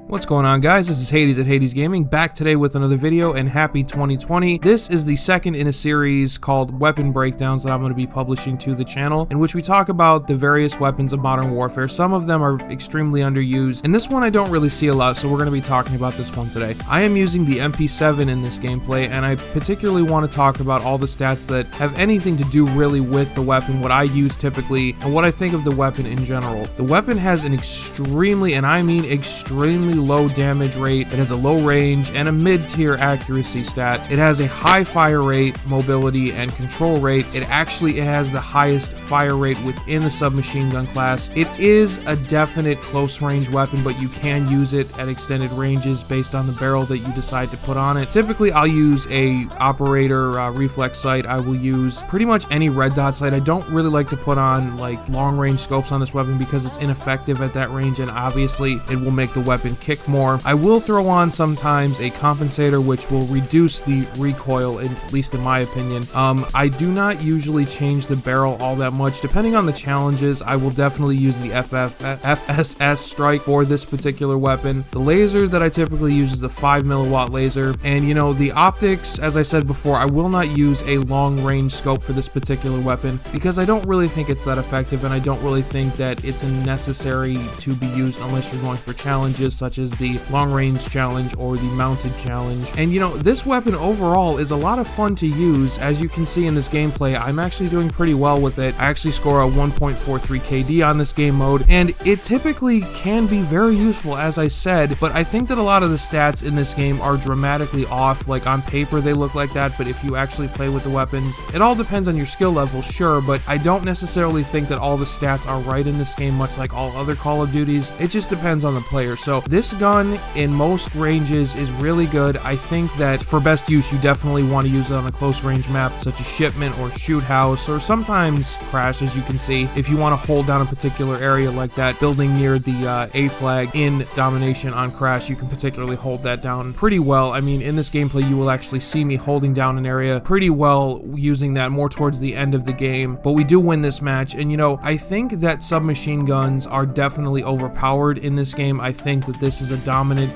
What's going on, guys? This is Hades at Hades Gaming, back today with another video, and happy 2020. This is the second in a series called Weapon Breakdowns that I'm going to be publishing to the channel, in which we talk about the various weapons of Modern Warfare. Some of them are extremely underused, and this one I don't really see a lot, so we're going to be talking about this one today. I am using the MP7 in this gameplay, and I particularly want to talk about all the stats that have anything to do really with the weapon, what I use typically, and what I think of the weapon in general. The weapon has an extremely, and I mean extremely, low damage rate. It has a low range and a mid-tier accuracy stat. It has a high fire rate, mobility, and control rate. It has the highest fire rate within the submachine gun class. It is a definite close range weapon, but you can use it at extended ranges based on the barrel that you decide to put on it. Typically, I'll use a operator reflex sight. I will use pretty much any red dot sight. I don't really like to put on like long range scopes on this weapon because it's ineffective at that range, and obviously it will make the weapon kick more. I will throw on sometimes a compensator, which will reduce the recoil, at least in my opinion. I do not usually change the barrel all that much. Depending on the challenges, I will definitely use the FSS strike for this particular weapon. The laser that I typically use is the 5 milliwatt laser, and you know, the optics, as I said before, I will not use a long range scope for this particular weapon because I don't really think it's that effective, and I don't really think that it's necessary to be used unless you're going for challenges such as the long range challenge or the mounted challenge. And you know, this weapon overall is a lot of fun to use. As you can see in this gameplay, I'm actually doing pretty well with it. I actually score a 1.43 KD on this game mode, and it typically can be very useful, as I said, but I think that a lot of the stats in this game are dramatically off. Like on paper they look like that, but if you actually play with the weapons, it all depends on your skill level, sure, but I don't necessarily think that all the stats are right in this game, much like all other Call of Duties. It just depends on the player. So this gun in most ranges is really good. I think that for best use, you definitely want to use it on a close range map such as Shipment or Shoot House, or sometimes Crash, as you can see. If you want to hold down a particular area like that, building near the A flag in Domination on Crash, you can particularly hold that down pretty well. I mean, in this gameplay, you will actually see me holding down an area pretty well, using that more towards the end of the game, but we do win this match. And you know, I think that submachine guns are definitely overpowered in this game. I think that this is a dominant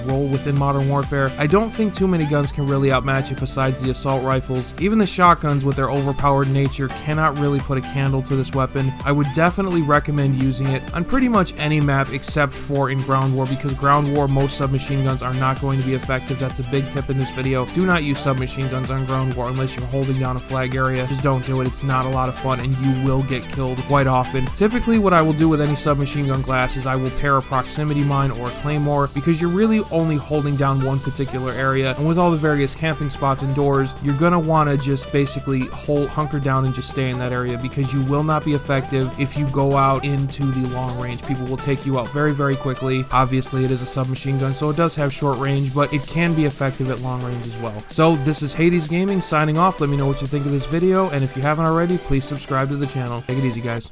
role within Modern Warfare. I don't think too many guns can really outmatch it besides the assault rifles. Even the shotguns with their overpowered nature cannot really put a candle to this weapon. I would definitely recommend using it on pretty much any map except for in Ground War, because Ground War, most submachine guns are not going to be effective. That's a big tip in this video. Do not use submachine guns on Ground War unless you're holding down a flag area. Just don't do it. It's not a lot of fun, and you will get killed quite often. Typically, what I will do with any submachine gun class is I will pair a proximity mine or a claymore, because you're really only holding down one particular area, and with all the various camping spots and doors, you're gonna want to just basically hunker down and just stay in that area, because you will not be effective if you go out into the long range. People will take you out very, very quickly. Obviously, it is a submachine gun, so it does have short range, but it can be effective at long range as well. So this is Hades Gaming signing off. Let me know what you think of this video, and if you haven't already, please subscribe to the channel. Take it easy, guys.